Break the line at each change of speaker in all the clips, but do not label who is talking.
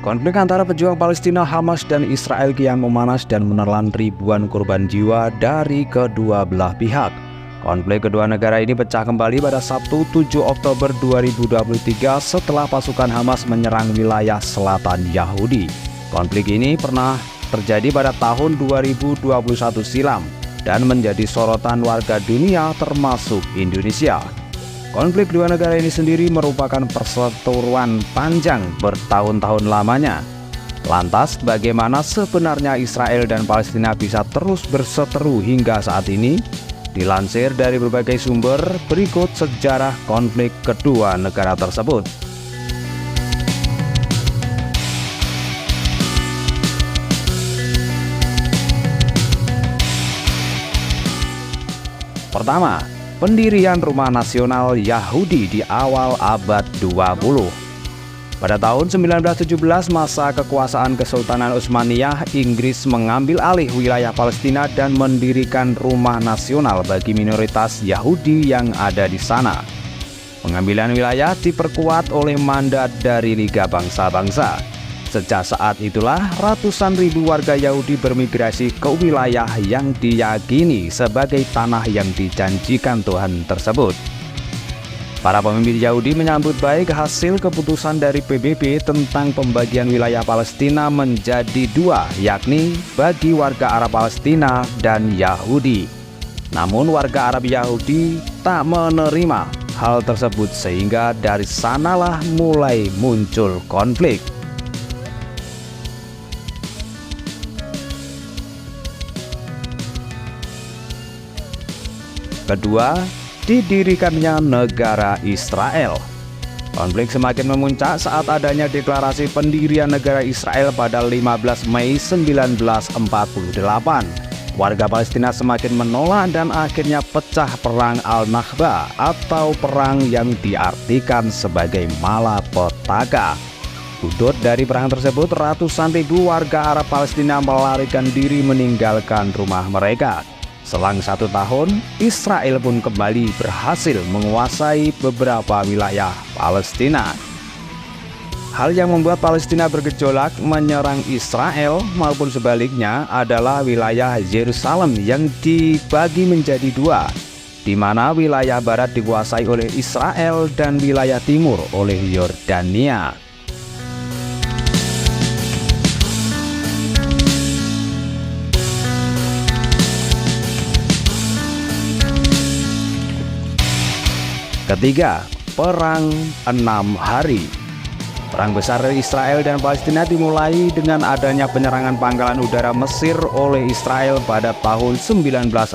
Konflik antara pejuang Palestina Hamas dan Israel kian memanas dan menelan ribuan korban jiwa dari kedua belah pihak. Konflik kedua negara ini pecah kembali pada Sabtu 7 Oktober 2023 setelah pasukan Hamas menyerang wilayah selatan Yahudi. Konflik ini pernah terjadi pada tahun 2021 silam dan menjadi sorotan warga dunia termasuk Indonesia. Konflik dua negara ini sendiri merupakan perseteruan panjang bertahun-tahun lamanya. Lantas, bagaimana sebenarnya Israel dan Palestina bisa terus berseteru hingga saat ini? Dilansir dari berbagai sumber, berikut sejarah konflik kedua negara tersebut. Pertama, pendirian Rumah Nasional Yahudi di awal abad 20. Pada tahun 1917, masa kekuasaan Kesultanan Utsmaniyah, Inggris mengambil alih wilayah Palestina dan mendirikan Rumah Nasional bagi minoritas Yahudi yang ada di sana. Pengambilan wilayah diperkuat oleh mandat dari Liga Bangsa-Bangsa. Sejak saat itulah ratusan ribu warga Yahudi bermigrasi ke wilayah yang diyakini sebagai tanah yang dijanjikan Tuhan tersebut. Para pemimpin Yahudi menyambut baik hasil keputusan dari PBB tentang pembagian wilayah Palestina menjadi dua, yakni bagi warga Arab Palestina dan Yahudi. Namun warga Arab Yahudi tak menerima hal tersebut sehingga dari sanalah mulai muncul konflik. Kedua, didirikannya negara Israel. Konflik semakin memuncak saat adanya deklarasi pendirian negara Israel pada 15 Mei 1948. Warga Palestina semakin menolak dan akhirnya pecah perang Al-Nakba atau perang yang diartikan sebagai malapetaka. Buntut dari perang tersebut, ratusan ribu warga Arab Palestina melarikan diri meninggalkan rumah mereka. Selang 1 tahun, Israel pun kembali berhasil menguasai beberapa wilayah Palestina. Hal yang membuat Palestina bergejolak menyerang Israel maupun sebaliknya adalah wilayah Yerusalem yang dibagi menjadi dua, di mana wilayah barat dikuasai oleh Israel dan wilayah timur oleh Yordania. Ketiga, Perang 6 Hari. Perang besar Israel dan Palestina dimulai dengan adanya penyerangan pangkalan udara Mesir oleh Israel pada tahun 1967.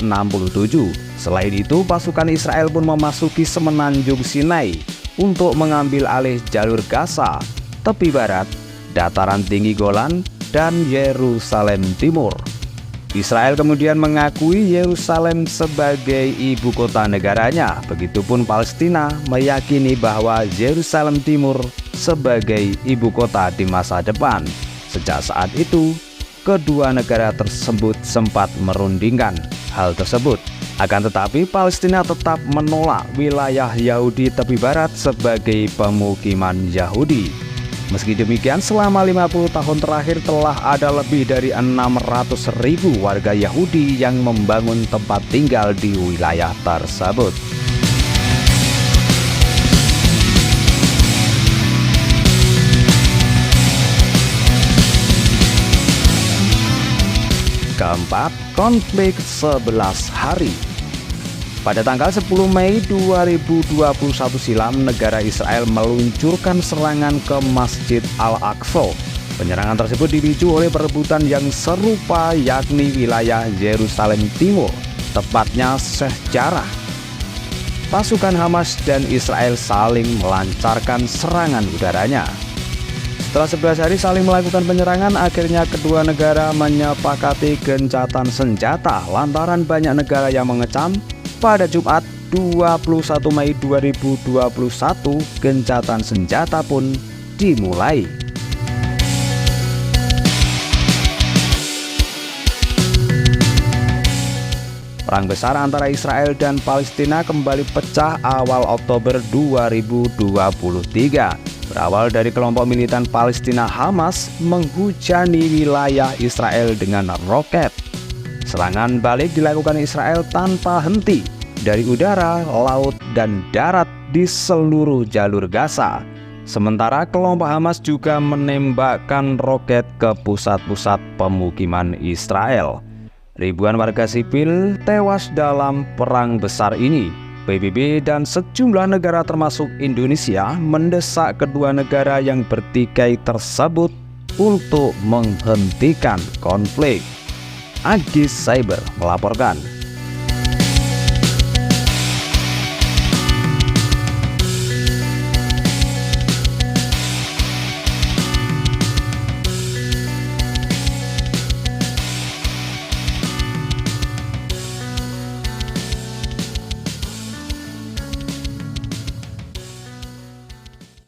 Selain itu, pasukan Israel pun memasuki semenanjung Sinai untuk mengambil alih jalur Gaza, tepi barat, dataran tinggi Golan, dan Yerusalem Timur. Israel kemudian mengakui Yerusalem sebagai ibu kota negaranya. Begitupun Palestina meyakini bahwa Yerusalem Timur sebagai ibu kota di masa depan. Sejak saat itu, kedua negara tersebut sempat merundingkan hal tersebut. Akan tetapi Palestina tetap menolak wilayah Yahudi tepi barat sebagai pemukiman Yahudi. Meski demikian, selama 50 tahun terakhir telah ada lebih dari 600.000 warga Yahudi yang membangun tempat tinggal di wilayah tersebut. Keempat, konflik 11 hari. Pada tanggal 10 Mei 2021 silam, negara Israel meluncurkan serangan ke Masjid Al-Aqsa. Penyerangan tersebut dipicu oleh perebutan yang serupa, yakni wilayah Yerusalem Timur, tepatnya Sheikh Jarrah. Pasukan Hamas dan Israel saling melancarkan serangan udaranya. Setelah 11 hari saling melakukan penyerangan, akhirnya kedua negara menyepakati gencatan senjata lantaran banyak negara yang mengecam. Pada Jumat 21 Mei 2021, gencatan senjata pun dimulai. Perang besar antara Israel dan Palestina kembali pecah awal Oktober 2023. Berawal dari kelompok militan Palestina Hamas menghujani wilayah Israel dengan roket. Serangan balik dilakukan Israel tanpa henti dari udara, laut, dan darat di seluruh jalur Gaza. Sementara kelompok Hamas juga menembakkan roket ke pusat-pusat pemukiman Israel. Ribuan warga sipil tewas dalam perang besar ini. PBB dan sejumlah negara termasuk Indonesia mendesak kedua negara yang bertikai tersebut untuk menghentikan konflik. Agis Cyber melaporkan.